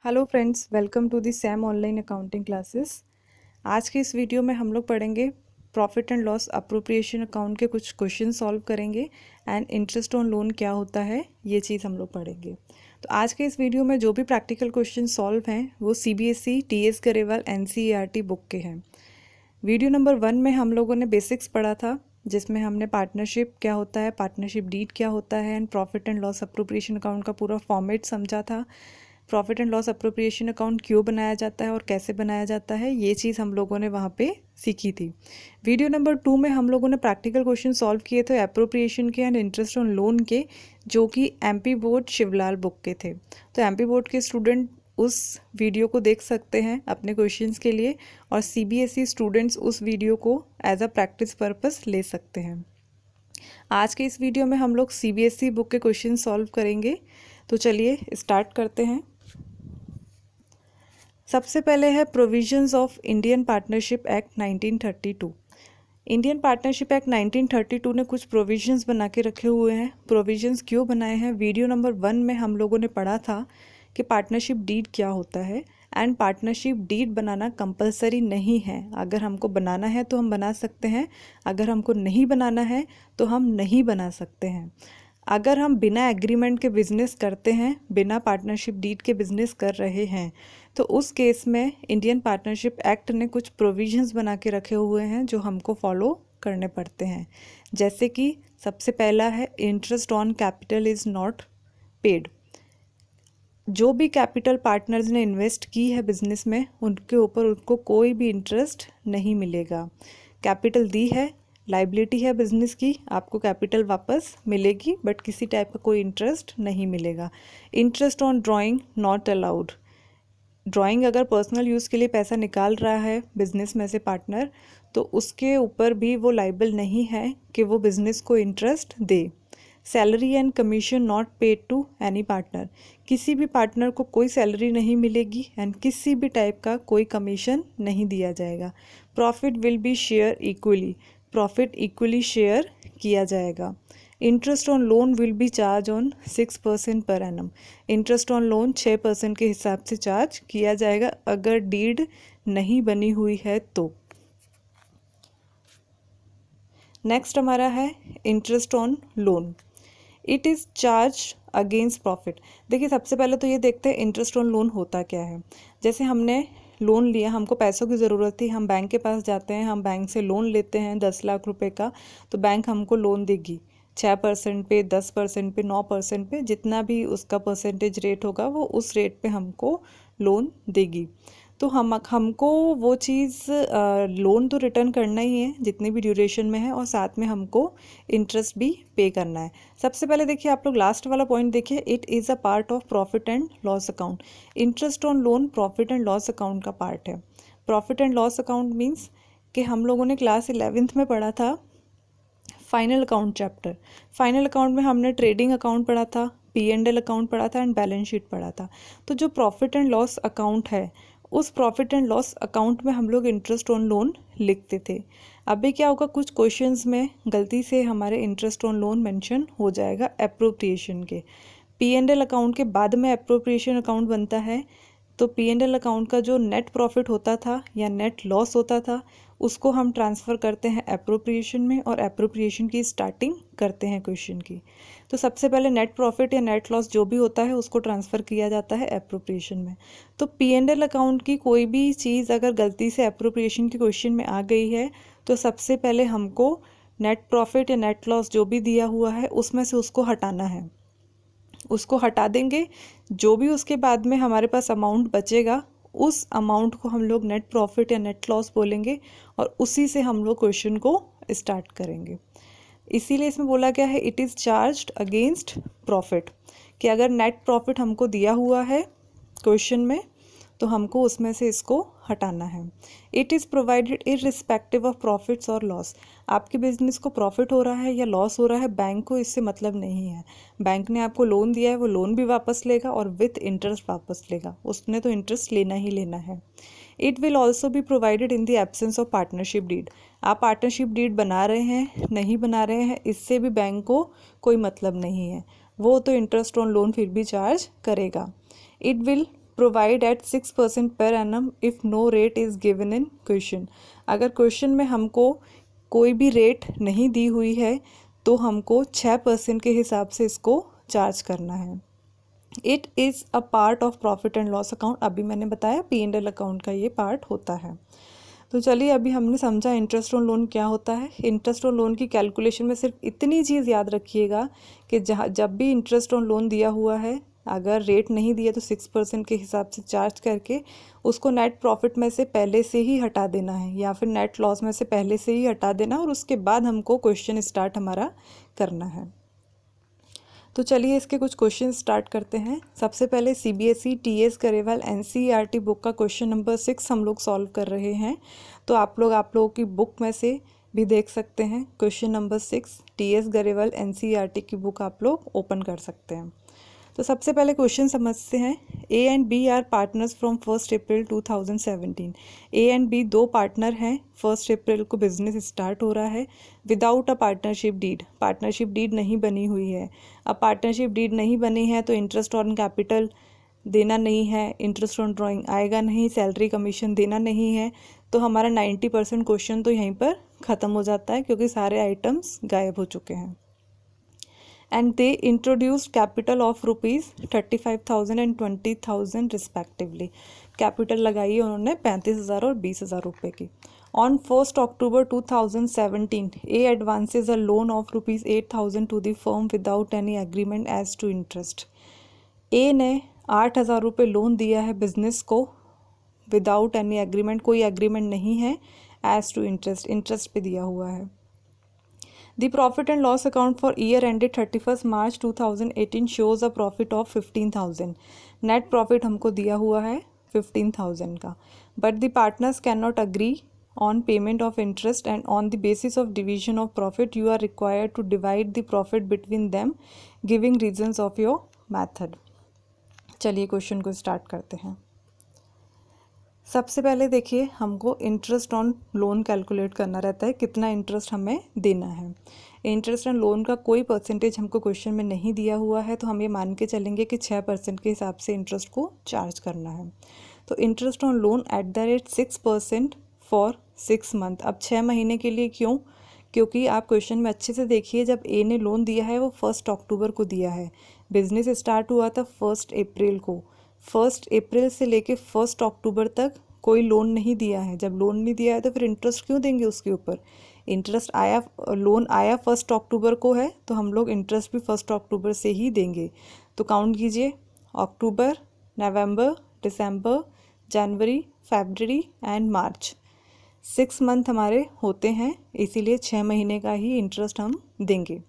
Hello friends, welcome to the Sam online accounting classes. आज के इस वीडियो में हम लोग पढ़ेंगे profit and loss appropriation account के कुछ क्वेश्चन सॉल्व करेंगे एंड इंटरेस्ट ऑन लोन क्या होता है ये चीज़ हम लोग पढ़ेंगे। तो आज के इस वीडियो में जो भी प्रैक्टिकल क्वेश्चन सॉल्व हैं वो CBSE TS Grewal NCERT book के हैं। वीडियो नंबर 1 में हम लोगों ने बेसिक्स पढ़ा था, जिसमें हमने पार्टनरशिप क्या होता है, पार्टनरशिप डीड क्या होता है and profit and loss appropriation account का पूरा फॉर्मेट समझा था। Profit and loss appropriation account क्यों बनाया जाता है और कैसे बनाया जाता है ये चीज़ हम लोगों ने वहाँ पे सीखी थी। वीडियो नंबर 2 में हम लोगों ने प्रैक्टिकल क्वेश्चन सॉल्व किए थे अप्रोप्रिएशन के एंड इंटरेस्ट ऑन लोन के, जो कि MP बोर्ड शिवलाल बुक के थे। तो MP बोर्ड के स्टूडेंट उस वीडियो को देख सकते हैं अपने क्वेश्चंस के लिए, और CBSE स्टूडेंट्स उस वीडियो को एज अ प्रैक्टिस पर्पस ले सकते हैं। आज के इस वीडियो में हम लोग CBSE बुक के क्वेश्चन सॉल्व करेंगे। तो चलिए स्टार्ट करते हैं। सबसे पहले है provisions of Indian partnership act 1932। Indian partnership act 1932 ने कुछ प्रोविजंस बना के रखे हुए हैं। प्रोविजंस क्यों बनाए हैं? वीडियो नंबर 1 में हम लोगों ने पढ़ा था कि पार्टनरशिप डीड क्या होता है एंड पार्टनरशिप डीड बनाना कंपलसरी नहीं है। अगर हमको बनाना है तो हम बना सकते हैं, अगर हमको नहीं बनाना है तो हम नहीं बना सकते हैं। अगर हम बिना एग्रीमेंट के बिजनेस करते हैं, बिना पार्टनरशिप डीड के बिजनेस कर रहे हैं, तो उस केस में इंडियन पार्टनरशिप एक्ट ने कुछ प्रोविजंस बना के रखे हुए हैं जो हमको फॉलो करने पड़ते हैं। जैसे कि सबसे पहला है interest on capital is not paid. जो भी कैपिटल पार्टनर्स ने इन्वेस्ट की है बिजनेस में, उनके ऊपर उनको कोई भी इंटरेस्ट नहीं मिलेगा। कैपिटल दी है, लाइबिलिटी है बिजनेस की, आपको कैपिटल वापस मिलेगी, बट किसी टाइप का कोई इंटरेस्ट नहीं मिलेगा। Interest on drawing not allowed. Drawing अगर पर्सनल यूज़ के लिए पैसा निकाल रहा है बिजनेस में से पार्टनर, तो उसके ऊपर भी वो लाइबल नहीं है कि वो बिजनेस को इंटरेस्ट दे। Salary and commission not paid to any partner. किसी भी पार्टनर को कोई सैलरी नहीं मिलेगी एंड किसी भी टाइप का कोई कमीशन नहीं दिया जाएगा। Profit will be share equally. Profit equally share किया जाएगा। Interest on loan will be charge on 6% per annum. Interest on loan 6% के हिसाब से चार्ज किया जाएगा अगर डीड नहीं बनी हुई है तो। नेक्स्ट हमारा है interest on loan. It is charge against profit. देखिए, सबसे पहले तो ये देखते हैं इंटरेस्ट ऑन लोन होता क्या है। जैसे हमने लोन लिया, हमको पैसों की ज़रूरत थी, हम बैंक के पास जाते हैं, हम बैंक से लोन लेते हैं 10 लाख रुपए का, तो बैंक हमको लोन देगी 6% पे, 10% पे, 9% पे, जितना भी उसका परसेंटेज रेट होगा वो उस रेट पे हमको लोन देगी। तो हमको वो चीज़ लोन तो रिटर्न करना ही है जितनी भी ड्यूरेशन में है, और साथ में हमको इंटरेस्ट भी पे करना है। सबसे पहले देखिए, आप लोग लास्ट वाला पॉइंट देखिए, it is a part of profit and loss account. Interest on loan profit and loss account का पार्ट है। Profit and loss account means कि हम लोगों ने क्लास 11th में पढ़ा था final account chapter. Final account में हमने ट्रेडिंग अकाउंट पढ़ा था, P&L अकाउंट पढ़ा था एंड बैलेंस शीट पढ़ा था। तो जो प्रॉफिट एंड लॉस अकाउंट है, उस प्रॉफिट एंड लॉस अकाउंट में हम लोग इंटरेस्ट ऑन लोन लिखते थे। अभी क्या होगा, कुछ क्वेश्चंस में गलती से हमारे इंटरेस्ट ऑन लोन मेंशन हो जाएगा एप्रोप्रिएशन के। P&L अकाउंट के बाद में एप्रोप्रिएशन अकाउंट बनता है, तो P&L अकाउंट का जो नेट प्रॉफिट होता था या नेट लॉस होता था, उसको हम ट्रांसफ़र करते हैं एप्रोप्रिएशन में, और एप्रोप्रिएशन की स्टार्टिंग करते हैं क्वेश्चन की। तो सबसे पहले नेट प्रॉफिट या नेट लॉस जो भी होता है उसको ट्रांसफ़र किया जाता है एप्रोप्रिएशन में। तो P&L अकाउंट की कोई भी चीज़ अगर गलती से एप्रोप्रिएशन के क्वेश्चन में आ गई है, तो सबसे पहले हमको नेट प्रॉफिट या नेट लॉस जो भी दिया हुआ है उसमें से उसको हटाना है। उसको हटा देंगे, जो भी उसके बाद में हमारे पास अमाउंट बचेगा, उस अमाउंट को हम लोग नेट प्रॉफिट या नेट लॉस बोलेंगे, और उसी से हम लोग क्वेश्चन को स्टार्ट करेंगे। इसीलिए इसमें बोला गया है it is charged against profit, कि अगर नेट प्रॉफिट हमको दिया हुआ है क्वेश्चन में, तो हमको उसमें से इसको हटाना है। It is provided irrespective of profits और लॉस। आपके बिजनेस को प्रॉफिट हो रहा है या लॉस हो रहा है, बैंक को इससे मतलब नहीं है। बैंक ने आपको लोन दिया है, वो लोन भी वापस लेगा और विथ इंटरेस्ट वापस लेगा, उसने तो इंटरेस्ट लेना ही लेना है। It will also be provided in the absence of partnership deed. आप पार्टनरशिप डीड बना रहे हैं, नहीं बना रहे हैं, इससे भी बैंक को कोई मतलब नहीं है, वो तो इंटरेस्ट ऑन लोन फिर भी चार्ज करेगा। It will provide eight 6% per annum if no rate is given in question। अगर क्वेश्चन में हमको कोई भी रेट नहीं दी हुई है तो हमको 6% के हिसाब से इसको चार्ज करना है। It is a part of profit and loss account, अभी मैंने बताया P&L अकाउंट का ये पार्ट होता है। तो चलिए अभी हमने समझा इंटरेस्ट ऑन लोन क्या होता है। इंटरेस्ट ऑन लोन की कैलकुलेशन में सिर्फ इतनी चीज़ याद रखिएगा कि जब भी इंटरेस्ट ऑन लोन दिया हुआ है, अगर रेट नहीं दिया तो 6% के हिसाब से चार्ज करके उसको नेट प्रॉफिट में से पहले से ही हटा देना है या फिर नेट लॉस में से पहले से ही हटा देना, और उसके बाद हमको क्वेश्चन स्टार्ट हमारा करना है। तो चलिए इसके कुछ क्वेश्चन स्टार्ट करते हैं। सबसे पहले CBSE TS Grewal NCERT book का क्वेश्चन नंबर 6 हम लोग सॉल्व कर रहे हैं। तो आप लोगों की बुक में से भी देख सकते हैं question number 6 TS Grewal NCERT की बुक आप लोग ओपन कर सकते हैं। तो सबसे पहले क्वेश्चन समझते हैं। A and B are partners from 1 April 2017। A and B दो पार्टनर हैं, 1 अप्रैल को बिजनेस स्टार्ट हो रहा है। Without a partnership deed, partnership deed नहीं बनी हुई है। अब पार्टनरशिप डीड नहीं बनी है तो इंटरेस्ट ऑन कैपिटल देना नहीं है, इंटरेस्ट ऑन ड्राइंग आएगा नहीं, सैलरी कमीशन देना नहीं है। तो हमारा 90% क्वेश्चन तो यहीं पर ख़त्म हो जाता है क्योंकि सारे आइटम्स गायब हो चुके हैं। And they introduced capital of rupees 35,000 and 20,000 respectively। Capital लगाई उन्होंने 35,000 और 20,000 रुपये की। On 1 October 2017, A advances a loan of rupees 8,000 to the firm without any agreement as to interest। A ने 8,000 रुपये लोन दिया है बिजनेस को विदाउट एनी एग्रीमेंट, कोई एग्रीमेंट नहीं है, एज टू इंटरेस्ट, इंटरेस्ट पे दिया हुआ है। The profit and loss account for year ended 31st March 2018 shows a profit of 15,000। Net profit हमको दिया हुआ है 15,000 का। But the partners cannot agree on payment of interest and on the basis of division of profit you are required to divide the profit between them giving reasons of your method। चलिए question को start करते हैं। सबसे पहले देखिए हमको interest on loan calculate करना रहता है, कितना इंटरेस्ट हमें देना है। इंटरेस्ट ऑन लोन का कोई परसेंटेज हमको क्वेश्चन में नहीं दिया हुआ है तो हम ये मान के चलेंगे कि 6% के हिसाब से इंटरेस्ट को चार्ज करना है। तो interest on loan at the rate 6% for 6 month. अब 6 महीने के लिए क्यों? क्योंकि आप क्वेश्चन में अच्छे से देखिए, जब ए ने लोन दिया है वो 1 अक्टूबर को दिया है, बिजनेस स्टार्ट हुआ था 1 अप्रैल को। 1 अप्रैल से लेके 1 अक्टूबर तक कोई लोन नहीं दिया है। जब लोन नहीं दिया है तो फिर इंटरेस्ट क्यों देंगे उसके ऊपर? इंटरेस्ट आया, लोन आया 1 अक्टूबर को है तो हम लोग इंटरेस्ट भी 1 अक्टूबर से ही देंगे। तो काउंट कीजिए, अक्टूबर, नवंबर, दिसंबर, जनवरी, फरवरी एंड मार्च, 6 मंथ हमारे होते हैं, इसीलिए 6 महीने का ही इंटरेस्ट हम देंगे।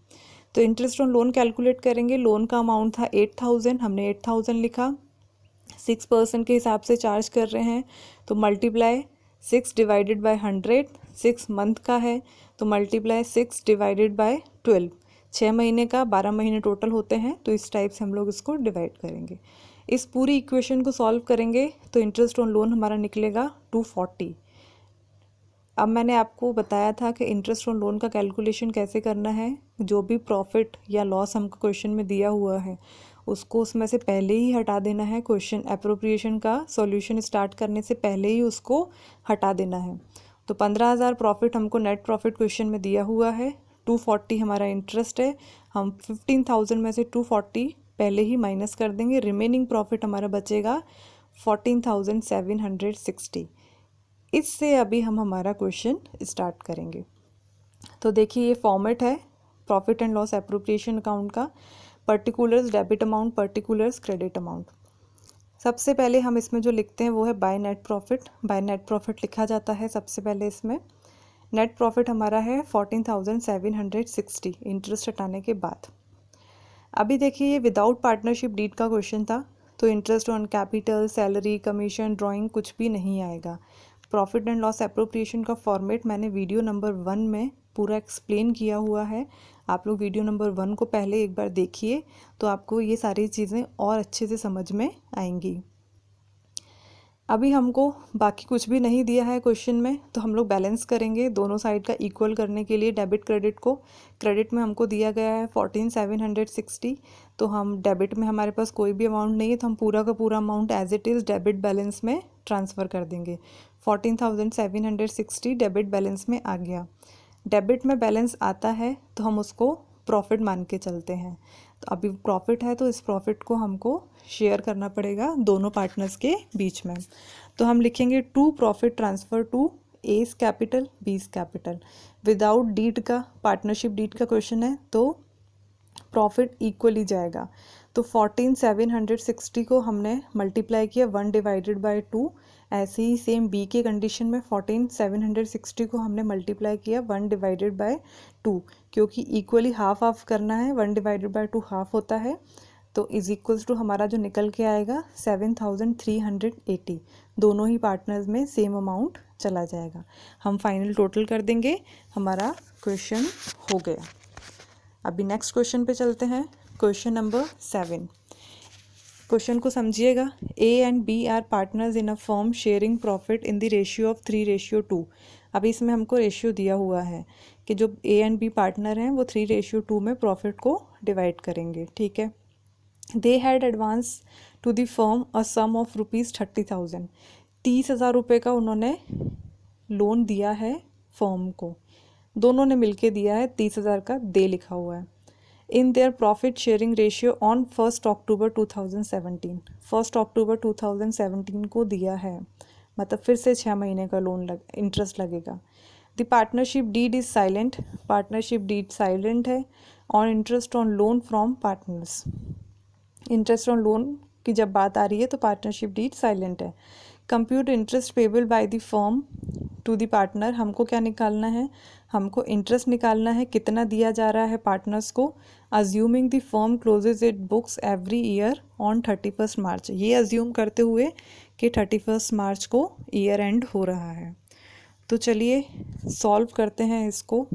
तो इंटरेस्ट ऑन लोन कैलकुलेट करेंगे। लोन का अमाउंट था 8,000, हमने 8,000 लिखा, 6% के हिसाब से चार्ज कर रहे हैं तो मल्टीप्लाई 6 डिवाइडेड बाय 100, 6 मंथ का है तो मल्टीप्लाई 6 डिवाइडेड बाय 12, 6 महीने का 12 महीने टोटल होते हैं। तो इस टाइप से हम लोग इसको डिवाइड करेंगे। इस पूरी इक्वेशन को सॉल्व करेंगे तो इंटरेस्ट ऑन लोन हमारा निकलेगा 240। अब मैंने आपको बताया था कि इंटरेस्ट ऑन लोन का कैलकुलेशन कैसे करना है। जो भी प्रॉफिट या लॉस हमको क्वेश्चन में दिया हुआ है उसको उसमें से पहले ही हटा देना है। क्वेश्चन एप्रोप्रिएशन का सॉल्यूशन स्टार्ट करने से पहले ही उसको हटा देना है। तो 15,000 प्रॉफिट हमको नेट प्रॉफिट क्वेश्चन में दिया हुआ है, 240 हमारा इंटरेस्ट है। हम 15,000 में से 240 पहले ही माइनस कर देंगे, रिमेनिंग प्रॉफिट हमारा बचेगा 14,760। इससे अभी हम हमारा क्वेश्चन स्टार्ट करेंगे। तो देखिए ये फॉर्मेट है profit and loss appropriation account का। Particulars debit amount, particulars credit amount. सबसे पहले हम इसमें जो लिखते हैं वो है by net profit. By net profit लिखा जाता है सबसे पहले। इसमें नेट प्रॉफिट हमारा है 14,760 इंटरेस्ट हटाने के बाद। अभी देखिए ये विदाउट पार्टनरशिप डीड का क्वेश्चन था तो interest on capital, salary, commission, drawing कुछ भी नहीं आएगा। प्रॉफिट एंड लॉस एप्रोप्रिएशन का फॉर्मेट मैंने वीडियो नंबर 1 में पूरा एक्सप्लेन किया हुआ है। आप लोग वीडियो नंबर 1 को पहले एक बार देखिए तो आपको ये सारी चीज़ें और अच्छे से समझ में आएंगी। अभी हमको बाकी कुछ भी नहीं दिया है क्वेश्चन में, तो हम लोग बैलेंस करेंगे दोनों साइड का इक्वल करने के लिए डेबिट क्रेडिट को। क्रेडिट में हमको दिया गया है 14,760, तो हम डेबिट में हमारे पास कोई भी अमाउंट नहीं है, तो हम पूरा का पूरा amount as it is debit balance में ट्रांसफ़र कर देंगे। 14,760 डेबिट बैलेंस में आ गया। डेबिट में बैलेंस आता है तो हम उसको प्रॉफिट मान के चलते हैं। तो अभी प्रॉफिट है तो इस प्रॉफिट को हमको शेयर करना पड़ेगा दोनों पार्टनर्स के बीच में। तो हम लिखेंगे to profit transfer to A's capital B's capital. Without deed का, पार्टनरशिप डीड का क्वेश्चन है, तो प्रॉफिट इक्वली जाएगा। तो 14,760 को हमने मल्टीप्लाई किया 1 डिवाइडेड बाय 2। ऐसे ही सेम बी के कंडीशन में 14,760 को हमने मल्टीप्लाई किया 1 डिवाइडेड बाय 2, क्योंकि इक्वली हाफ हाफ करना है, 1 डिवाइडेड बाय 2 हाफ होता है। तो इज इक्वल्स टू हमारा जो निकल के आएगा 7,380। दोनों ही पार्टनर्स में सेम अमाउंट चला जाएगा। हम फाइनल टोटल कर देंगे, हमारा क्वेश्चन हो गया। अभी नेक्स्ट क्वेश्चन पे चलते हैं। Question number 7। क्वेश्चन को समझिएगा। A and B are partners in a firm sharing profit in the ratio of 3:2। अभी इसमें हमको रेशियो दिया हुआ है कि जो ए एंड बी पार्टनर हैं वो 3:2 में प्रॉफिट को डिवाइड करेंगे, ठीक है। They had advance to the firm a sum of ₹30,000। 30,000 रुपये का उन्होंने लोन दिया है फर्म को, दोनों ने मिलके दिया है। 30,000 का दे लिखा हुआ है। In their profit sharing ratio on 1 October 2017। 1 October 2017 को दिया है, मतलब फिर से 6 महीने का लोन इंटरेस्ट लगेगा। The partnership deed is silent. Partnership deed silent है on interest on loan from partners. Interest on loan की जब बात आ रही है तो पार्टनरशिप डीड साइलेंट है। Compute interest payable by the firm to the partner. हमको क्या निकालना है, हमको इंटरेस्ट निकालना है, कितना दिया जा रहा है पार्टनर्स को। Assuming the firm closes its books every year on 31 March. ये अज्यूम करते हुए कि 31 मार्च को ईयर एंड हो रहा है। तो चलिए सॉल्व करते हैं इसको।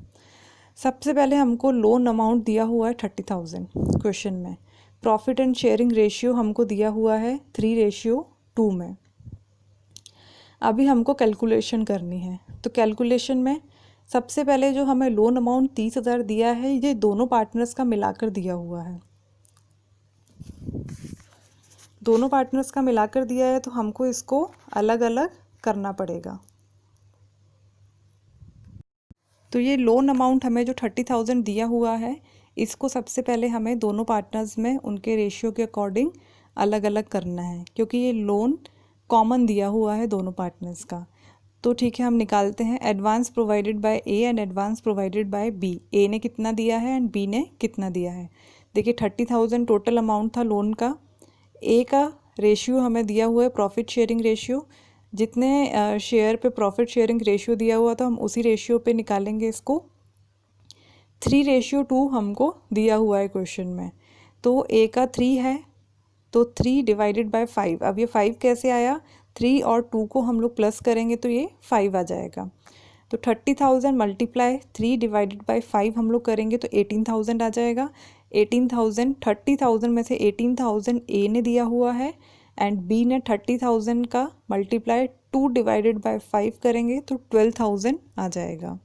सबसे पहले हमको लोन अमाउंट दिया हुआ है 30,000 क्वेश्चन में। प्रॉफिट एंड शेयरिंग रेशियो हमको दिया हुआ है 3:2 में। अभी हमको कैलकुलेशन करनी है। तो कैलकुलेशन में सबसे पहले जो हमें लोन अमाउंट 30,000 दिया है, ये दोनों पार्टनर्स का मिलाकर दिया हुआ है। दोनों पार्टनर्स का मिलाकर दिया है तो हमको इसको अलग अलग करना पड़ेगा। तो ये लोन अमाउंट हमें जो 30,000 दिया हुआ है, इसको सबसे पहले हमें दोनों पार्टनर्स में उनके रेशियो के अकॉर्डिंग अलग अलग करना है, क्योंकि ये लोन कॉमन दिया हुआ है दोनों पार्टनर्स का। तो ठीक है, हम निकालते हैं। Advance provided by A and advance provided by B. A ने कितना दिया है एंड बी ने कितना दिया है। देखिए 30,000 टोटल अमाउंट था लोन का। ए का रेशियो हमें दिया हुआ है प्रॉफिट शेयरिंग रेशियो। जितने शेयर पे प्रॉफिट शेयरिंग रेशियो दिया हुआ था हम उसी रेशियो पे निकालेंगे इसको। 3:2 हमको दिया हुआ है क्वेश्चन में। तो ए का 3 है, तो 3 डिवाइडेड बाय 5। अब ये 5 कैसे आया, 3 और 2 को हम लोग प्लस करेंगे तो ये 5 आ जाएगा। तो 30,000 मल्टीप्लाई 3 डिवाइडेड बाय 5 हम लोग करेंगे तो 18,000 आ जाएगा। 18,000, 30,000 में से 18,000 ए ने दिया हुआ है एंड बी ने 30,000 का मल्टीप्लाई 2 डिवाइडेड बाय 5 करेंगे तो 12,000 आ जाएगा।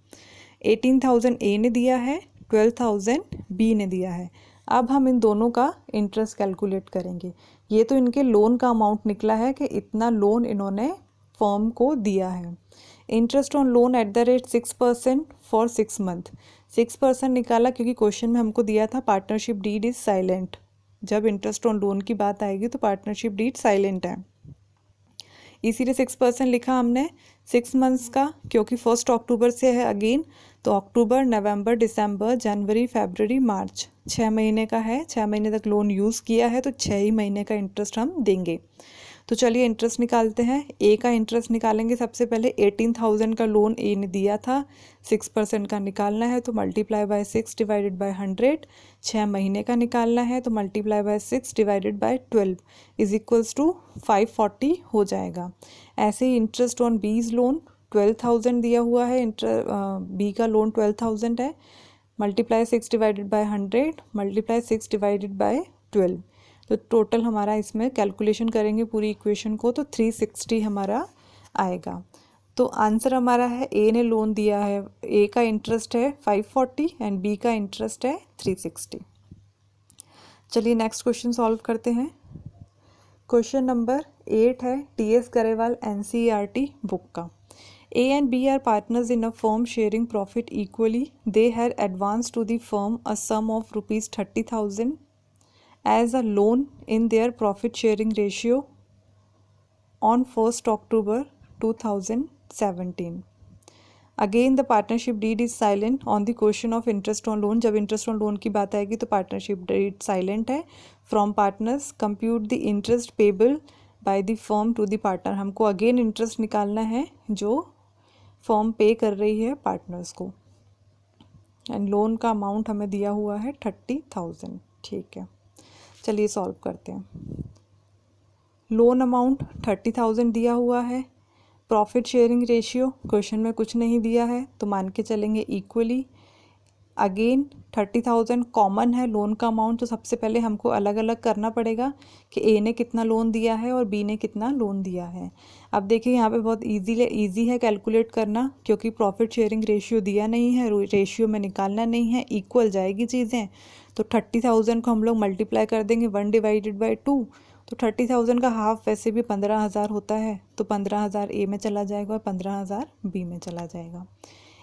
18,000 ए ने दिया है, 12,000 बी ने दिया है। अब हम इन दोनों का इंटरेस्ट कैलकुलेट करेंगे। ये तो इनके लोन का अमाउंट निकला है कि इतना लोन इन्होंने फर्म को दिया है। Interest on loan at the rate 6% for 6 month. 6% निकाला क्योंकि क्वेश्चन में हमको दिया था पार्टनरशिप डीड इज साइलेंट। जब इंटरेस्ट ऑन लोन की बात आएगी तो पार्टनरशिप डीड साइलेंट है, इसीलिए 6% लिखा हमने 6 मंथ्स का, क्योंकि 1 अक्टूबर से है अगेन। तो अक्टूबर, नवंबर, दिसंबर, जनवरी, फरवरी, मार्च, 6 महीने का है। 6 महीने तक लोन यूज़ किया है तो 6 ही महीने का इंटरेस्ट हम देंगे। तो चलिए इंटरेस्ट निकालते हैं। ए का इंटरेस्ट निकालेंगे सबसे पहले। 18,000 का लोन ए ने दिया था, 6% का निकालना है तो मल्टीप्लाई बाय 6 डिवाइडेड बाय 100। 6 महीने का निकालना है तो multiply by 6 divided by 12 is equals to 540 हो जाएगा। ऐसे ही इंटरेस्ट ऑन बीज लोन 12,000 दिया हुआ है। बी का लोन 12,000 है। Multiply 6 divided by 100 multiply 6 divided by 12 तो टोटल हमारा इसमें कैलकुलेशन करेंगे पूरी इक्वेशन को तो 360 हमारा आएगा। तो आंसर हमारा है ए ने लोन दिया है, ए का इंटरेस्ट है 540 एंड बी का इंटरेस्ट है 360। चलिए नेक्स्ट क्वेश्चन सॉल्व करते हैं। क्वेश्चन नंबर 8 है टी.एस. गरेवाल NCERT बुक का। A and B are partners in a firm sharing profit equally. They had advanced to the firm a sum of rupees 30,000 as a loan in their profit sharing ratio on 1st October 2017. Again the partnership deed is silent on the question of interest on loan. जब interest on loan की बात आएगी तो partnership deed silent है. From partners compute the interest payable by the firm to the partner. हमको again interest निकालना है जो फर्म पे कर रही है पार्टनर्स को, एंड लोन का अमाउंट हमें दिया हुआ है 30,000। ठीक है, चलिए सॉल्व करते हैं। लोन अमाउंट 30,000 दिया हुआ है, प्रॉफिट शेयरिंग रेशियो क्वेश्चन में कुछ नहीं दिया है तो मान के चलेंगे इक्वली। अगेन 30,000 कॉमन है लोन का अमाउंट, तो सबसे पहले हमको अलग अलग करना पड़ेगा कि ए ने कितना लोन दिया है और बी ने कितना लोन दिया है। अब देखिए यहाँ पे बहुत इजी है कैलकुलेट करना, क्योंकि प्रॉफिट शेयरिंग रेशियो दिया नहीं है, रेशियो में निकालना नहीं है, इक्वल जाएगी चीज़ें। तो 30,000 को हम लोग मल्टीप्लाई कर देंगे 1/2, तो 30,000 का हाफ वैसे भी 15,000 होता है, तो 15,000 ए में चला जाएगा और 15,000 बी में चला जाएगा।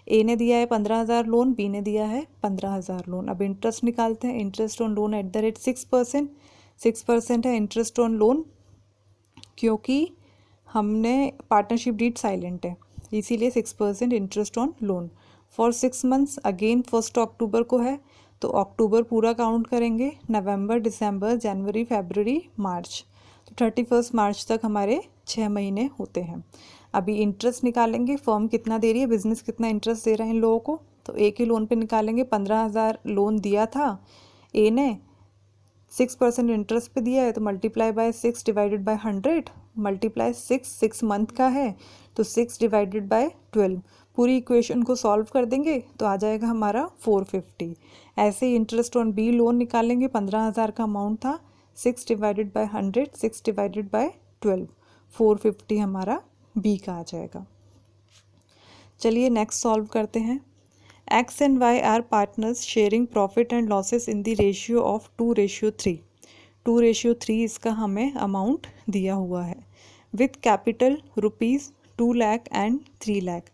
ए ने दिया है 15,000 लोन, बी ने दिया है 15,000 लोन। अब इंटरेस्ट निकालते हैं। इंटरेस्ट ऑन लोन @ 6% है इंटरेस्ट ऑन लोन, क्योंकि हमने पार्टनरशिप डीड साइलेंट है इसीलिए 6% interest on loan for 6 months. Again 1 अक्टूबर को है तो अक्टूबर पूरा काउंट करेंगे, नवंबर, दिसंबर, जनवरी, फरवरी, मार्च, तो 31 मार्च तक हमारे 6 महीने होते हैं। अभी इंटरेस्ट निकालेंगे, फर्म कितना दे रही है, बिजनेस कितना इंटरेस्ट दे रहे हैं इन लोगों को, तो ए के लोन पे निकालेंगे। 15,000 लोन दिया था ए ने, 6% इंटरेस्ट पे दिया है, तो multiply by 6 divided by 100 multiply 6 month का है तो 6 डिवाइडेड बाय 12। पूरी इक्वेशन को सॉल्व कर देंगे तो आ जाएगा हमारा 450। ऐसे ही इंटरेस्ट ऑन बी लोन निकालेंगे, 15,000 का अमाउंट था, 6 डिवाइडेड बाय 100, 6 डिवाइडेड बाय 12, 450 हमारा बी का आ जाएगा। चलिए नेक्स्ट सॉल्व करते हैं। X and Y are partners sharing profit and losses in the ratio of 2:3। 2:3 इसका हमें अमाउंट दिया हुआ है। With capital rupees 2 lakh and 3 lakh.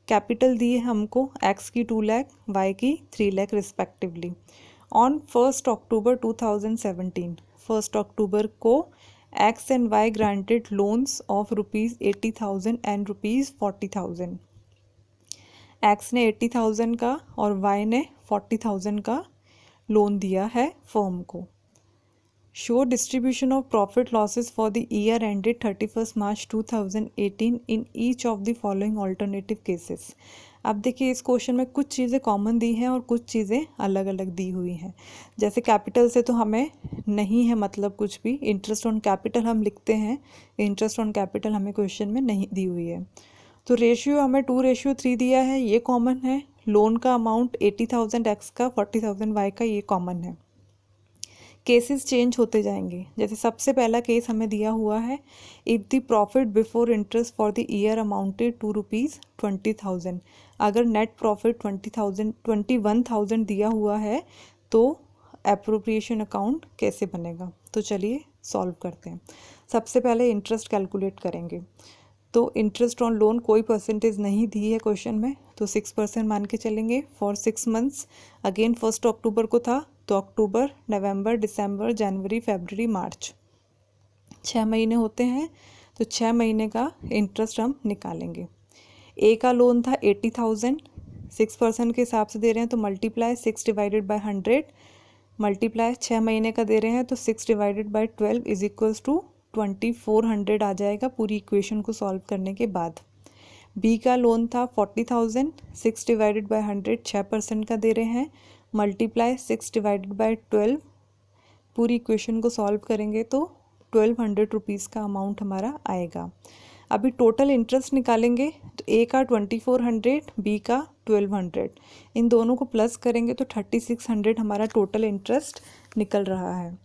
Capital दी है हमको X की 2 लाख, Y की 3 लाख रिस्पेक्टिवली। ऑन 1 अक्टूबर 2017, 1 अक्टूबर को X and Y granted loans of rupees 80,000 and rupees 40,000। X ने 80,000 का और Y ने 40,000 का लोन दिया है फर्म को। Show distribution of profit losses for the year ended 31 March 2018 in each of the following alternative cases. अब देखिए इस क्वेश्चन में कुछ चीज़ें कॉमन दी हैं और कुछ चीज़ें अलग अलग दी हुई हैं। जैसे कैपिटल से तो हमें नहीं है मतलब कुछ भी, इंटरेस्ट ऑन कैपिटल हम लिखते हैं, इंटरेस्ट ऑन कैपिटल हमें क्वेश्चन में नहीं दी हुई है। तो रेशियो हमें 2:3 दिया है, ये कॉमन है। लोन का अमाउंट 80,000 X का, 40,000 Y का, ये कॉमन है। केसेस चेंज होते जाएंगे। जैसे सबसे पहला केस हमें दिया हुआ है, if the profit before interest for the year amounted to ₹20,000। अगर नेट प्रॉफिट 21,000 दिया हुआ है तो एप्रोप्रिएशन अकाउंट कैसे बनेगा। तो चलिए सॉल्व करते हैं। सबसे पहले इंटरेस्ट कैलकुलेट करेंगे। तो इंटरेस्ट ऑन लोन कोई परसेंटेज नहीं दी है क्वेश्चन में, तो 6% मान के चलेंगे फॉर 6 मंथ्स। अगेन 1 अक्टूबर को था तो अक्टूबर, नवंबर, दिसंबर, जनवरी, फरवरी, मार्च, 6 महीने होते हैं, तो 6 महीने का इंटरेस्ट हम निकालेंगे। ए का लोन था 80,000, 6% के हिसाब से दे रहे हैं तो मल्टीप्लाई 6 डिवाइडेड बाय 100 मल्टीप्लाई 6 महीने का दे रहे हैं तो 6 divided by 12 is equals to 2400 आ जाएगा पूरी इक्वेशन को सॉल्व करने के बाद। बी का लोन था 40,000, 6 डिवाइडेड बाय 100 6% का दे रहे हैं, मल्टीप्लाई 6 डिवाइडेड बाय 12, पूरी इक्वेशन को सॉल्व करेंगे तो 1200 रुपीज़ का अमाउंट हमारा आएगा। अभी टोटल इंटरेस्ट निकालेंगे तो ए का 2400, बी का 1200, इन दोनों को प्लस करेंगे तो 3600 हमारा टोटल इंटरेस्ट निकल रहा है।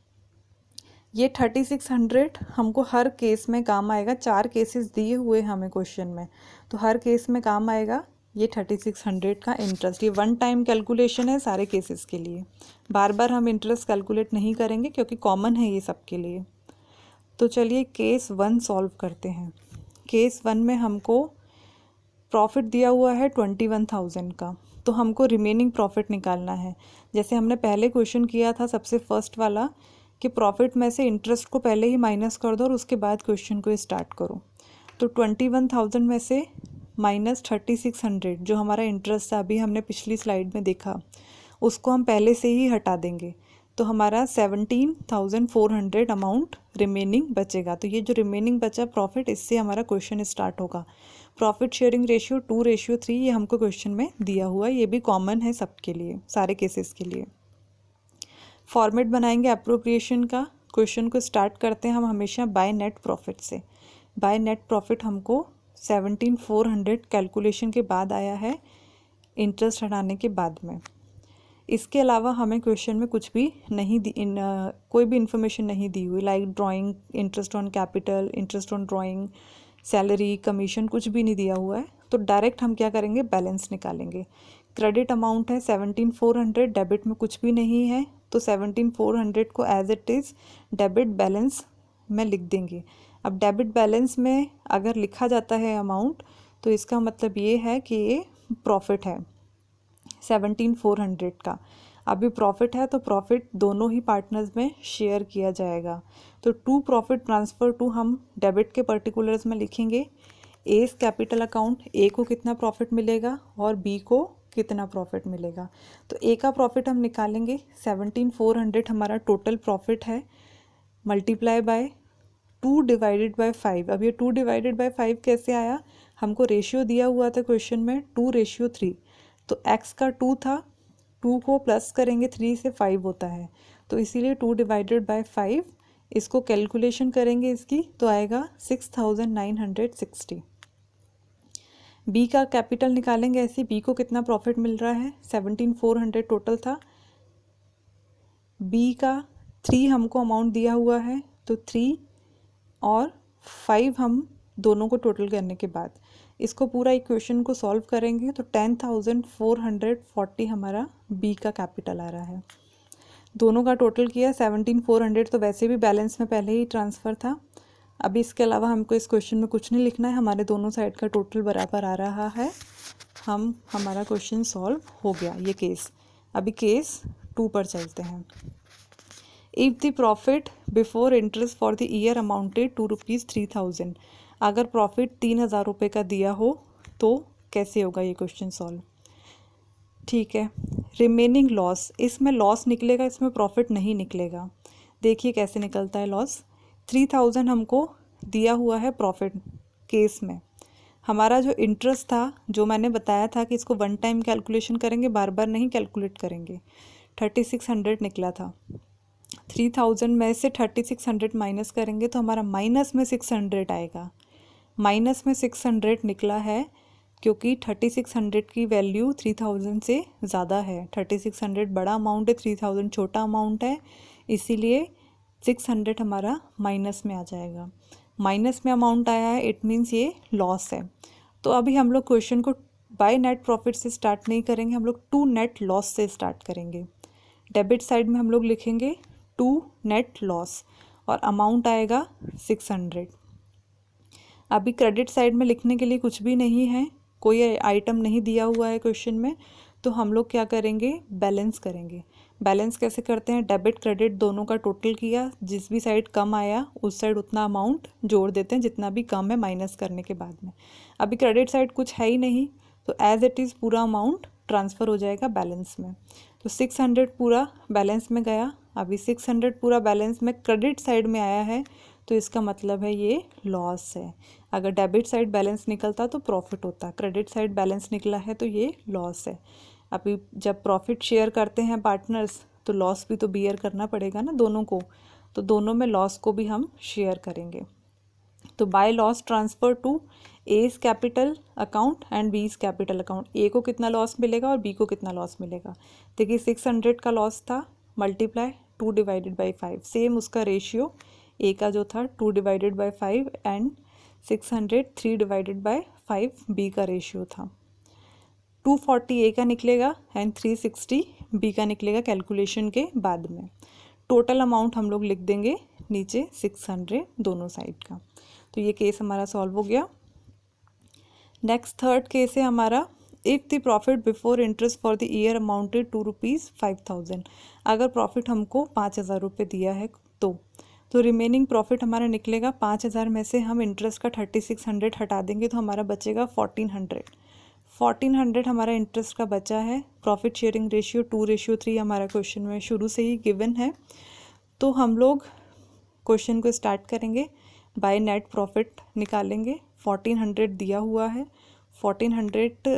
ये 3600 हमको हर केस में काम आएगा, 4 केसेस दिए हुए हमें क्वेश्चन में, तो हर केस में काम आएगा ये 3600 का इंटरेस्ट। ये वन टाइम कैलकुलेशन है सारे केसेस के लिए, बार बार हम इंटरेस्ट कैलकुलेट नहीं करेंगे क्योंकि कॉमन है ये सबके लिए। तो चलिए केस 1 सॉल्व करते हैं। केस 1 में हमको प्रॉफिट दिया हुआ है 21,000 का, तो हमको रिमेनिंग प्रॉफिट निकालना है। जैसे हमने पहले क्वेश्चन किया था सबसे फर्स्ट वाला कि प्रॉफिट में से इंटरेस्ट को पहले ही माइनस कर दो और उसके बाद क्वेश्चन को स्टार्ट करो। तो 21,000 में से माइनस 3600 जो हमारा इंटरेस्ट था, अभी हमने पिछली स्लाइड में देखा, उसको हम पहले से ही हटा देंगे, तो हमारा 17,400 अमाउंट रिमेनिंग बचेगा। तो ये जो रिमेनिंग बचा प्रॉफिट, इससे हमारा क्वेश्चन स्टार्ट होगा। प्रॉफिट शेयरिंग रेशियो 2:3 ये हमको क्वेश्चन में दिया हुआ है, ये भी कॉमन है सबके लिए, सारे केसेस के लिए। फॉर्मेट बनाएंगे अप्रोप्रिएशन का। क्वेश्चन को स्टार्ट करते हैं हम हमेशा बाय नेट प्रॉफिट से। बाय नेट प्रॉफिट हमको 17,400 कैलकुलेशन के बाद आया है, इंटरेस्ट हटाने के बाद में। इसके अलावा हमें क्वेश्चन में कुछ भी नहीं कोई भी इन्फॉर्मेशन नहीं दी हुई, like drawing, interest on capital, interest on drawing, salary, commission, कुछ भी नहीं दिया हुआ है। तो डायरेक्ट हम क्या करेंगे, बैलेंस निकालेंगे। क्रेडिट अमाउंट है 17,400, डेबिट में कुछ भी नहीं है, तो 17,400 को as it is debit balance में लिख देंगे। अब डेबिट बैलेंस में अगर लिखा जाता है अमाउंट, तो इसका मतलब ये है कि ये प्रॉफिट है 17,400 का। अभी प्रॉफिट है तो प्रॉफिट दोनों ही पार्टनर्स में शेयर किया जाएगा। तो टू प्रॉफिट ट्रांसफ़र टू हम डेबिट के पर्टिकुलर्स में लिखेंगे। एस कैपिटल अकाउंट, ए को कितना प्रॉफिट मिलेगा और बी को कितना प्रॉफिट मिलेगा। तो ए का प्रॉफिट हम निकालेंगे, 17,400 हमारा टोटल प्रॉफिट है, मल्टीप्लाई बाय 2 डिवाइडेड बाय 5। अब ये 2 डिवाइडेड बाय 5 कैसे आया, हमको रेशियो दिया हुआ था क्वेश्चन में 2:3, तो x का 2 था, 2 को प्लस करेंगे 3 से 5 होता है, तो इसीलिए 2 डिवाइडेड बाय 5। इसको कैलकुलेशन करेंगे इसकी तो आएगा 6,960। बी का कैपिटल निकालेंगे ऐसे, बी को कितना प्रॉफिट मिल रहा है, 17,400 टोटल था, बी का 3 हमको अमाउंट दिया हुआ है, तो 3 और 5 हम दोनों को टोटल करने के बाद इसको पूरा इक्वेशन को सॉल्व करेंगे तो 10,440 हमारा बी का कैपिटल आ रहा है। दोनों का टोटल किया 17,400, तो वैसे भी बैलेंस में पहले ही ट्रांसफ़र था। अभी इसके अलावा हमको इस क्वेश्चन में कुछ नहीं लिखना है, हमारे दोनों साइड का टोटल बराबर आ रहा है। हमारा क्वेश्चन सॉल्व हो गया ये केस। अभी केस 2 पर चलते हैं। If the profit before interest for the year amounted to ₹3,000, अगर प्रॉफिट 3,000 रुपये का दिया हो तो कैसे होगा ये क्वेश्चन सॉल्व। ठीक है, रिमेनिंग लॉस, इसमें लॉस निकलेगा, इसमें प्रॉफिट नहीं निकलेगा। देखिए कैसे निकलता है लॉस। 3,000 हमको दिया हुआ है प्रॉफिट केस में। हमारा जो इंटरेस्ट था, जो मैंने बताया था कि इसको वन टाइम कैलकुलेशन करेंगे, बार बार नहीं कैलकुलेट करेंगे, 3600 निकला था। 3,000 में से 3600 माइनस करेंगे तो हमारा माइनस में 600 आएगा। माइनस में 600 निकला है क्योंकि 3600 की वैल्यू 3000 से ज़्यादा है। 3600 बड़ा अमाउंट है, 3000 छोटा अमाउंट है, इसीलिए 600 हमारा माइनस में आ जाएगा। माइनस में अमाउंट आया है, इट मीन्स ये लॉस है। तो अभी हम लोग क्वेश्चन को बाय नेट प्रॉफिट से स्टार्ट नहीं करेंगे, हम लोग टू नेट लॉस से स्टार्ट करेंगे। डेबिट साइड में हम लोग लिखेंगे टू नेट लॉस और अमाउंट आएगा 600। अभी क्रेडिट साइड में लिखने के लिए कुछ भी नहीं है, कोई आइटम नहीं दिया हुआ है क्वेश्चन में, तो हम लोग क्या करेंगे, बैलेंस करेंगे। बैलेंस कैसे करते हैं, डेबिट क्रेडिट दोनों का टोटल किया, जिस भी साइड कम आया उस साइड उतना अमाउंट जोड़ देते हैं जितना भी कम है माइनस करने के बाद में। अभी क्रेडिट साइड कुछ है ही नहीं, तो एज इट इज़ पूरा अमाउंट ट्रांसफ़र हो जाएगा बैलेंस में। तो 600 पूरा बैलेंस में गया। अभी 600 पूरा बैलेंस में क्रेडिट साइड में आया है, तो इसका मतलब है ये लॉस है। अगर डेबिट साइड बैलेंस निकलता तो प्रॉफिट होता, क्रेडिट साइड बैलेंस निकला है तो ये लॉस है। अभी जब प्रॉफिट शेयर करते हैं पार्टनर्स तो लॉस भी तो बियर करना पड़ेगा ना दोनों को, तो दोनों में लॉस को भी हम शेयर करेंगे। तो by loss transfer to A's capital account and B's capital account, A को कितना लॉस मिलेगा और बी को कितना लॉस मिलेगा। देखिए 600 का लॉस था, मल्टीप्लाई 2 डिवाइडेड बाई 5, सेम उसका रेशियो ए का जो था 2 divided by 5 and 600 3 divided by 5 B का रेशियो था। 240 ए का निकलेगा एंड 360 बी का निकलेगा कैलकुलेशन के बाद में। टोटल अमाउंट हम लोग लिख देंगे नीचे 600 दोनों साइड का। तो ये केस हमारा सॉल्व हो गया। नेक्स्ट थर्ड केस है हमारा, if the profit before interest for the year amounted to ₹5,000। अगर प्रॉफिट हमको 5,000 रुपये दिया है तो रिमेनिंग प्रॉफिट हमारा निकलेगा 5,000 में से हम इंटरेस्ट का 3600 हटा देंगे तो हमारा बचेगा 1400 हमारा इंटरेस्ट का बचा है। प्रॉफिट शेयरिंग रेशियो 2:3 हमारा क्वेश्चन में शुरू से ही गिवन है। तो हम लोग क्वेश्चन को स्टार्ट करेंगे, बाय नेट प्रॉफिट निकालेंगे। 1400 दिया हुआ है, 1400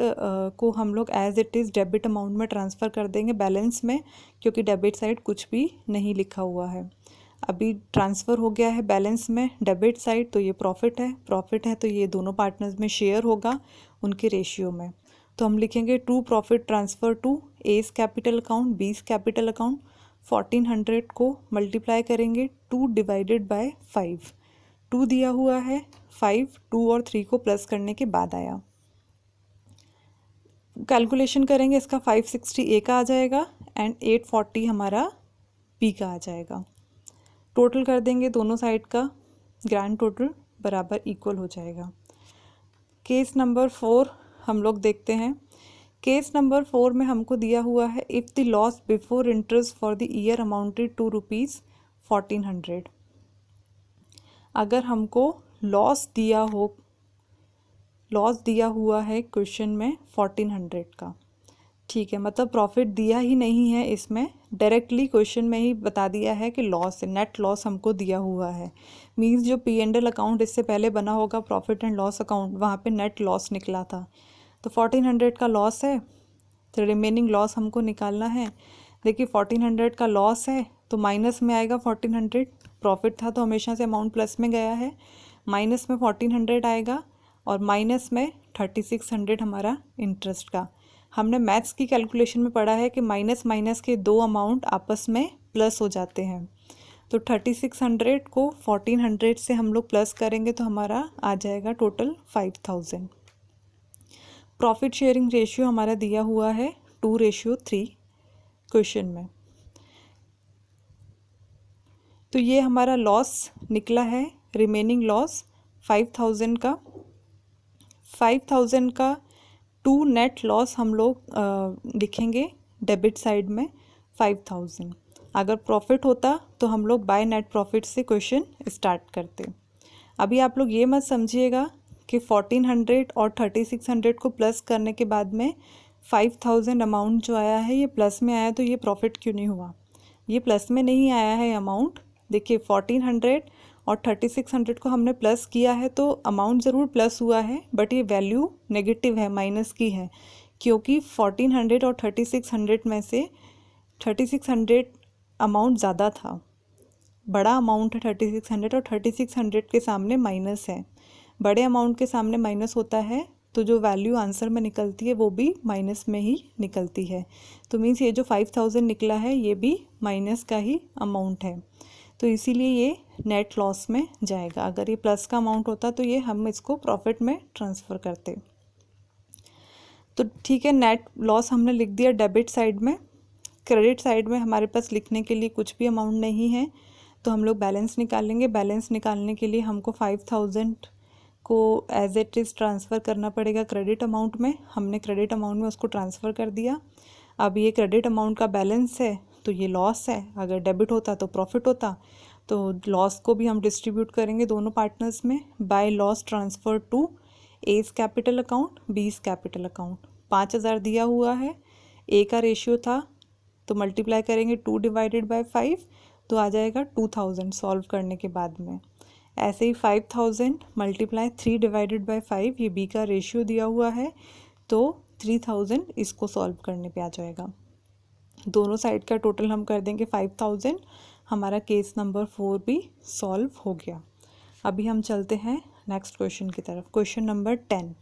को हम लोग as it is debit amount में ट्रांसफ़र कर देंगे बैलेंस में, क्योंकि डेबिट साइड कुछ भी नहीं लिखा हुआ है। अभी ट्रांसफ़र हो गया है बैलेंस में डेबिट साइड, तो ये प्रॉफिट है तो ये दोनों पार्टनर्स में शेयर होगा उनके रेशियो में। तो हम लिखेंगे to profit transfer to A's capital account B's capital account. 1400 को मल्टीप्लाई करेंगे 2 डिवाइडेड बाय 5। 2 दिया हुआ है, 5 2 और 3 को प्लस करने के बाद आया। कैलकुलेशन करेंगे इसका 560 ए का आ जाएगा एंड 840 हमारा बी का आ जाएगा। टोटल कर देंगे दोनों साइड का, ग्रैंड टोटल बराबर इक्वल हो जाएगा। केस नंबर 4 हम लोग देखते हैं। केस नंबर 4 में हमको दिया हुआ है, if the loss before interest for the year amounted to ₹1400। अगर हमको लॉस दिया हुआ है क्वेश्चन में 1400 का, ठीक है, मतलब प्रॉफिट दिया ही नहीं है इसमें, डायरेक्टली क्वेश्चन में ही बता दिया है कि लॉस है, नेट लॉस हमको दिया हुआ है। मींस जो P&L अकाउंट इससे पहले बना होगा प्रॉफिट एंड लॉस अकाउंट, वहाँ पे नेट लॉस निकला था। तो 1400 का लॉस है, तो रिमेनिंग लॉस हमको निकालना है। देखिए 1400 का लॉस है तो माइनस में आएगा 1400, प्रॉफिट था तो हमेशा से अमाउंट प्लस में गया है, माइनस में 1400 आएगा और माइनस में 3600 हमारा इंटरेस्ट का। हमने मैथ्स की कैलकुलेशन में पढ़ा है कि माइनस माइनस के दो अमाउंट आपस में प्लस हो जाते हैं। तो 3600 को 1400 से हम लोग प्लस करेंगे तो हमारा आ जाएगा टोटल 5000। प्रॉफिट शेयरिंग रेशियो हमारा दिया हुआ है 2:3 क्वेश्चन में। तो ये हमारा लॉस निकला है, रिमेनिंग लॉस 5000 का। 5000 का टू नेट लॉस हम लोग लिखेंगे डेबिट साइड में 5000। अगर प्रॉफिट होता तो हम लोग बाय नेट प्रॉफिट से क्वेश्चन स्टार्ट करते। अभी आप लोग ये मत समझिएगा कि 1400 और 3600 को प्लस करने के बाद में 5000 अमाउंट जो आया है ये प्लस में आया तो ये प्रॉफिट क्यों नहीं हुआ। ये प्लस में नहीं आया है अमाउंट। देखिए 1400 और 3600 को हमने प्लस किया है तो अमाउंट ज़रूर प्लस हुआ है, बट ये वैल्यू नेगेटिव है, माइनस की है, क्योंकि 1400 और 3600 में से 3600 अमाउंट ज़्यादा था, बड़ा अमाउंट है 3600 और 3600 के सामने माइनस है। बड़े अमाउंट के सामने माइनस होता है तो जो वैल्यू आंसर में निकलती है वो भी माइनस में ही निकलती है। तो मीन्स ये जो 5000 निकला है ये भी माइनस का ही अमाउंट है, तो इसीलिए ये नेट लॉस में जाएगा। अगर ये प्लस का अमाउंट होता तो ये हम इसको प्रॉफिट में ट्रांसफ़र करते। तो ठीक है, नेट लॉस हमने लिख दिया डेबिट साइड में। क्रेडिट साइड में हमारे पास लिखने के लिए कुछ भी अमाउंट नहीं है, तो हम लोग बैलेंस निकालेंगे। बैलेंस निकालने के लिए हमको 5000 को एज इट इज़ ट्रांसफ़र करना पड़ेगा क्रेडिट अमाउंट में। हमने क्रेडिट अमाउंट में उसको ट्रांसफ़र कर दिया। अब ये क्रेडिट अमाउंट का बैलेंस है तो ये लॉस है, अगर डेबिट होता तो प्रॉफिट होता। तो लॉस को भी हम डिस्ट्रीब्यूट करेंगे दोनों पार्टनर्स में by loss transfer to A's capital account B's capital account. 5000 दिया हुआ है, ए का रेशियो था तो मल्टीप्लाई करेंगे 2 डिवाइडेड बाय 5 तो आ जाएगा 2000 सॉल्व करने के बाद में। ऐसे ही 5000 मल्टीप्लाई 3 डिवाइडेड बाय 5, ये बी का रेशियो दिया हुआ है तो 3000 इसको सॉल्व करने पे आ जाएगा। दोनों साइड का टोटल हम कर देंगे 5000। हमारा केस नंबर 4 भी सॉल्व हो गया। अभी हम चलते हैं नेक्स्ट क्वेश्चन की तरफ। Question number 10,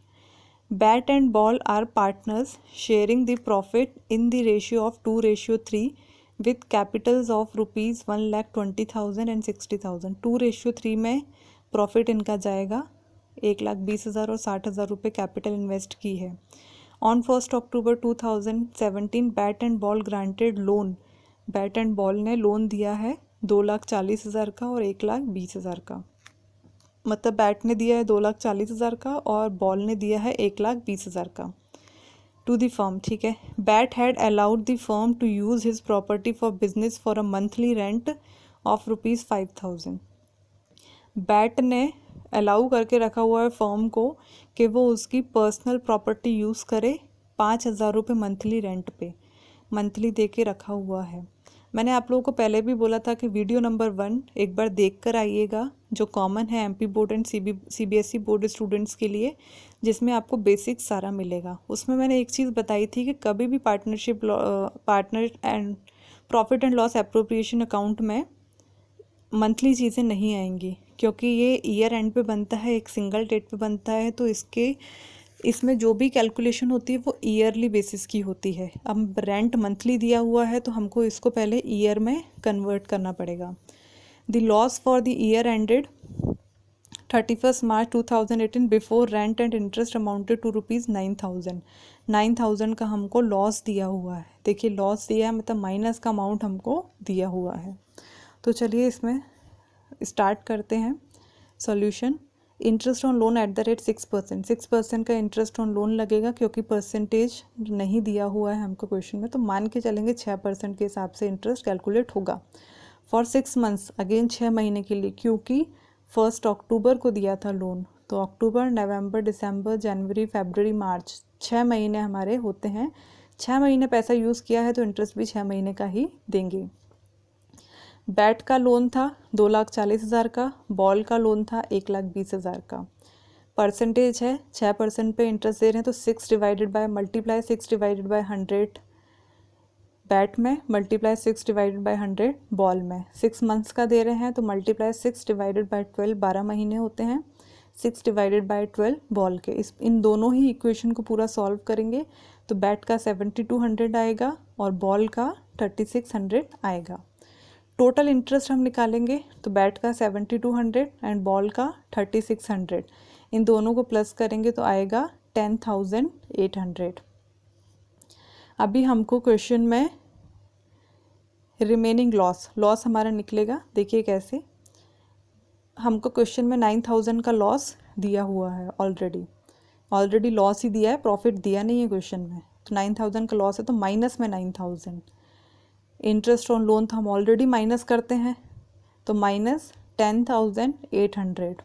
Bat and Ball are partners sharing the profit in the ratio of 2:3 with capitals of ₹1,20,000 and 60,000। 2:3 में प्रॉफिट इनका जाएगा। 1,20,000 और 60,000 रुपये कैपिटल इन्वेस्ट की है। On 1 October 2017 bat and ball granted loan. Bat and ball ने loan दिया है 2,40,000 का और 1,20,000 का। मतलब बैट ने दिया है 2,40,000 का और बॉल ने दिया है 1,20,000 का टू द फर्म। ठीक है। Bat had allowed the firm to use his property for business for a monthly rent of ₹5,000। Bat ने अलाउ करके रखा हुआ है फर्म को कि वो उसकी पर्सनल प्रॉपर्टी यूज़ करे 5,000 रुपये मंथली रेंट पे, मंथली दे के रखा हुआ है। मैंने आप लोगों को पहले भी बोला था कि वीडियो नंबर 1 एक बार देख कर आइएगा, जो कॉमन है MP board and CBSE board students के लिए, जिसमें आपको बेसिक सारा मिलेगा। उसमें मैंने एक चीज़ बताई थी कि कभी भी partner and profit and loss appropriation account में मंथली चीज़ें नहीं आएंगी, क्योंकि ये ईयर एंड पे बनता है, एक सिंगल डेट पे बनता है, तो इसमें जो भी कैलकुलेशन होती है वो ईयरली बेसिस की होती है। अब रेंट मंथली दिया हुआ है तो हमको इसको पहले ईयर में कन्वर्ट करना पड़ेगा। The loss for the year ended 31 March 2018 before rent and interest amounted to ₹9,000। 9,000 का हमको लॉस दिया हुआ है। देखिए लॉस दिया है मतलब माइनस का अमाउंट हमको दिया हुआ है। तो चलिए इसमें स्टार्ट करते हैं solution. Interest on loan at the rate 6%। 6% का इंटरेस्ट ऑन लोन लगेगा, क्योंकि परसेंटेज नहीं दिया हुआ है हमको क्वेश्चन में, तो मान के चलेंगे 6% के हिसाब से इंटरेस्ट कैलकुलेट होगा। फॉर 6 मंथ्स, अगेन 6 महीने के लिए, क्योंकि 1 अक्टूबर को दिया था लोन, तो अक्टूबर, नवंबर, दिसंबर, जनवरी, फरवरी, मार्च 6 महीने हमारे होते हैं। 6 महीने पैसा यूज़ किया है तो इंटरेस्ट भी 6 महीने का ही देंगे। बैट का लोन था 2,40,000 का, बॉल का लोन था 1,20,000 का। परसेंटेज है 6% पे इंटरेस्ट दे रहे हैं, तो 6 डिवाइडेड बाय 100 बैट में, मल्टीप्लाई 6 डिवाइडेड बाय 100 बॉल में। 6 मंथ्स का दे रहे हैं तो मल्टीप्लाई 6 डिवाइडेड बाय 12, 12 महीने होते हैं। 6 डिवाइडेड बाय 12 बॉल के। इन दोनों ही इक्वेशन को पूरा सॉल्व करेंगे तो बैट का 7,200 आएगा और बॉल का 3,600 आएगा। टोटल इंटरेस्ट हम निकालेंगे तो बैट का 7,200 एंड बॉल का 3,600, इन दोनों को प्लस करेंगे तो आएगा 10,800। अभी हमको क्वेश्चन में रिमेनिंग लॉस हमारा निकलेगा। देखिए कैसे, हमको क्वेश्चन में 9,000 का लॉस दिया हुआ है, ऑलरेडी लॉस ही दिया है, प्रॉफिट दिया नहीं है क्वेश्चन में। तो 9,000 का लॉस है तो माइनस में 9,000। इंटरेस्ट ऑन लोन तो हम ऑलरेडी माइनस करते हैं, तो माइनस 10,800।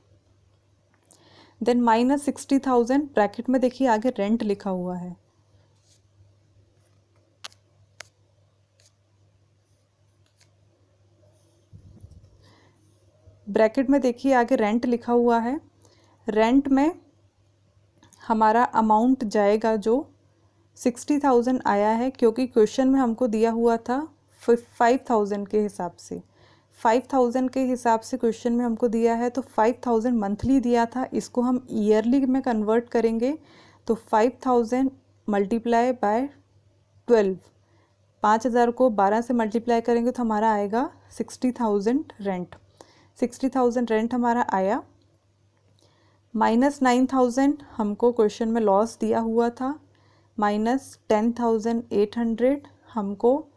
देन माइनस 60,000, ब्रैकेट में देखिए आगे रेंट लिखा हुआ है। ब्रैकेट में देखिए आगे रेंट लिखा हुआ है। रेंट में हमारा अमाउंट जाएगा जो 60,000 आया है, क्योंकि क्वेश्चन में हमको दिया हुआ था 5,000 के हिसाब से। 5,000 के हिसाब से क्वेश्चन में हमको दिया है, तो 5,000 मंथली दिया था, इसको हम ईयरली में कन्वर्ट करेंगे तो 5,000 मल्टीप्लाई बाय 12, 5,000 को 12 से मल्टीप्लाई करेंगे तो हमारा आएगा 60,000 रेंट। 60,000 रेंट हमारा आया। माइनस 9,000 हमको क्वेश्चन में लॉस दिया हुआ था, माइनस 10,800 हमको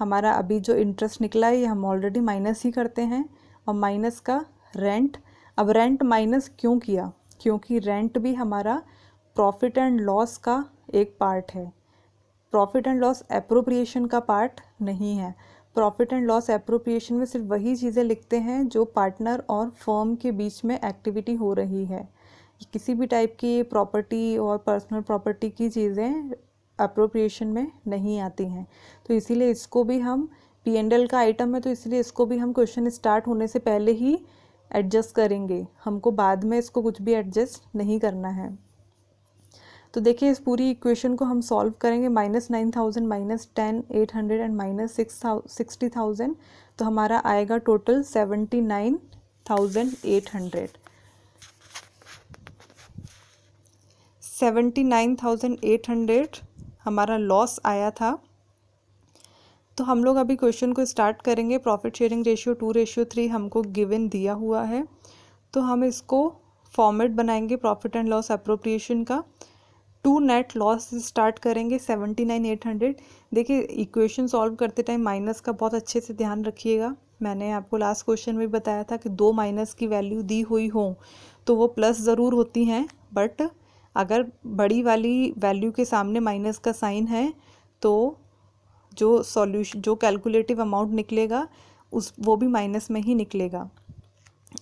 हमारा अभी जो इंटरेस्ट निकला है ये हम ऑलरेडी माइनस ही करते हैं, और माइनस का रेंट। अब रेंट माइनस क्यों किया, क्योंकि रेंट भी हमारा प्रॉफिट एंड लॉस का एक पार्ट है, प्रॉफिट एंड लॉस एप्रोप्रिएशन का पार्ट नहीं है। प्रॉफिट एंड लॉस एप्रोप्रिएशन में सिर्फ वही चीज़ें लिखते हैं जो पार्टनर और फर्म के बीच में एक्टिविटी हो रही है। किसी भी टाइप की प्रॉपर्टी और पर्सनल प्रॉपर्टी की चीज़ें अप्रोप्रिएशन में नहीं आती हैं, तो इसीलिए इसको भी हम P&L का आइटम है, तो इसलिए इसको भी हम क्वेश्चन स्टार्ट होने से पहले ही एडजस्ट करेंगे, हमको बाद में इसको कुछ भी एडजस्ट नहीं करना है। तो देखिए इस पूरी इक्वेशन को हम सॉल्व करेंगे। माइनस 9,000 माइनस 10,800 एंड माइनस 60,000, तो हमारा आएगा टोटल 79,800। 79,800 हमारा लॉस आया था। तो हम लोग अभी क्वेश्चन को स्टार्ट करेंगे। प्रॉफिट शेयरिंग रेशियो 2:3 हमको गिवन दिया हुआ है, तो हम इसको फॉर्मेट बनाएंगे प्रॉफिट एंड लॉस अप्रोप्रिएशन का। टू नेट लॉस स्टार्ट करेंगे 79,800। देखिए इक्वेशन सॉल्व करते टाइम माइनस का बहुत अच्छे से ध्यान रखिएगा। मैंने आपको लास्ट क्वेश्चन में बताया था कि दो माइनस की वैल्यू दी हुई हो तो वो प्लस ज़रूर होती हैं, बट अगर बड़ी वाली वैल्यू के सामने माइनस का साइन है तो जो सॉल्यूशन जो कैलकुलेटिव अमाउंट निकलेगा वो भी माइनस में ही निकलेगा।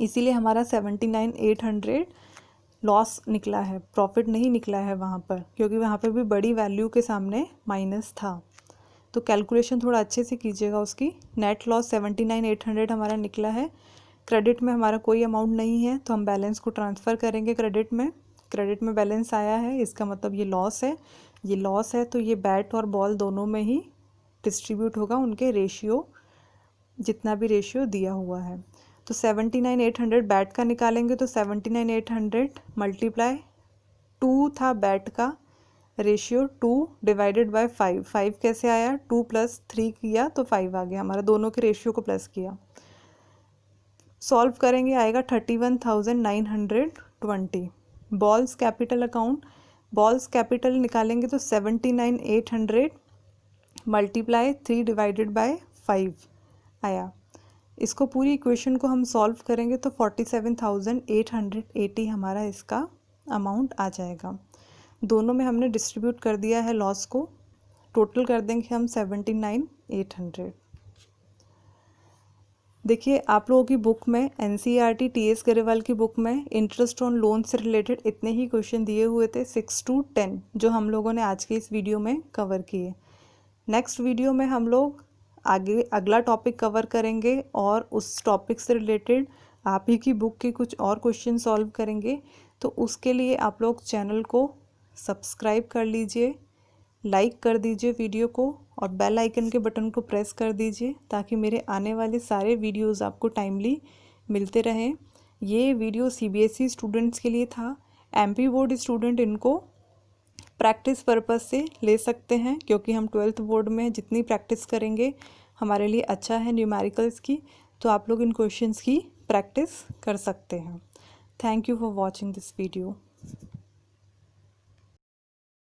इसीलिए हमारा 79,800 लॉस निकला है, प्रॉफिट नहीं निकला है वहाँ पर, क्योंकि वहाँ पर भी बड़ी वैल्यू के सामने माइनस था। तो कैलकुलेशन थोड़ा अच्छे से कीजिएगा उसकी। नेट लॉस 79,800 हमारा निकला है। क्रेडिट में हमारा कोई अमाउंट नहीं है, तो हम बैलेंस को ट्रांसफ़र करेंगे क्रेडिट में। क्रेडिट में बैलेंस आया है, इसका मतलब ये लॉस है। ये लॉस है तो ये बैट और बॉल दोनों में ही डिस्ट्रीब्यूट होगा, उनके रेशियो जितना भी रेशियो दिया हुआ है। तो 79,800 बैट का निकालेंगे तो 79,800 मल्टीप्लाई 2 था बैट का, रेशियो 2 डिवाइडेड बाय 5। 5 कैसे आया, 2 + 3 किया तो 5 आ गया, हमारा दोनों के रेशियो को प्लस किया। सॉल्व करेंगे आएगा 31,920। Balls capital account, balls capital निकालेंगे तो 79,800 मल्टीप्लाई 3 डिवाइडेड बाय 5 आया। इसको पूरी इक्वेशन को हम सॉल्व करेंगे तो 47,880 हमारा इसका अमाउंट आ जाएगा। दोनों में हमने डिस्ट्रीब्यूट कर दिया है लॉस को, टोटल कर देंगे हम 79,800। देखिए आप लोगों की बुक में NCERT TS गरेवाल की बुक में इंटरेस्ट ऑन लोन से रिलेटेड इतने ही क्वेश्चन दिए हुए थे 6 to 10, जो हम लोगों ने आज के इस वीडियो में कवर किए। नेक्स्ट वीडियो में हम लोग आगे अगला टॉपिक कवर करेंगे और उस टॉपिक से रिलेटेड आप ही की बुक के कुछ और क्वेश्चन सॉल्व करेंगे। तो उसके लिए आप लोग चैनल को सब्सक्राइब कर लीजिए, लाइक कर दीजिए वीडियो को और बेल आइकन के बटन को प्रेस कर दीजिए, ताकि मेरे आने वाले सारे वीडियोस आपको टाइमली मिलते रहें। ये वीडियो CBSE स्टूडेंट्स के लिए था। MP बोर्ड स्टूडेंट इनको प्रैक्टिस पर्पस से ले सकते हैं, क्योंकि हम 12th बोर्ड में जितनी प्रैक्टिस करेंगे हमारे लिए अच्छा है न्यूमेरिकल्स की। तो आप लोग इन क्वेश्चंस की प्रैक्टिस कर सकते हैं। Thank you for watching this video.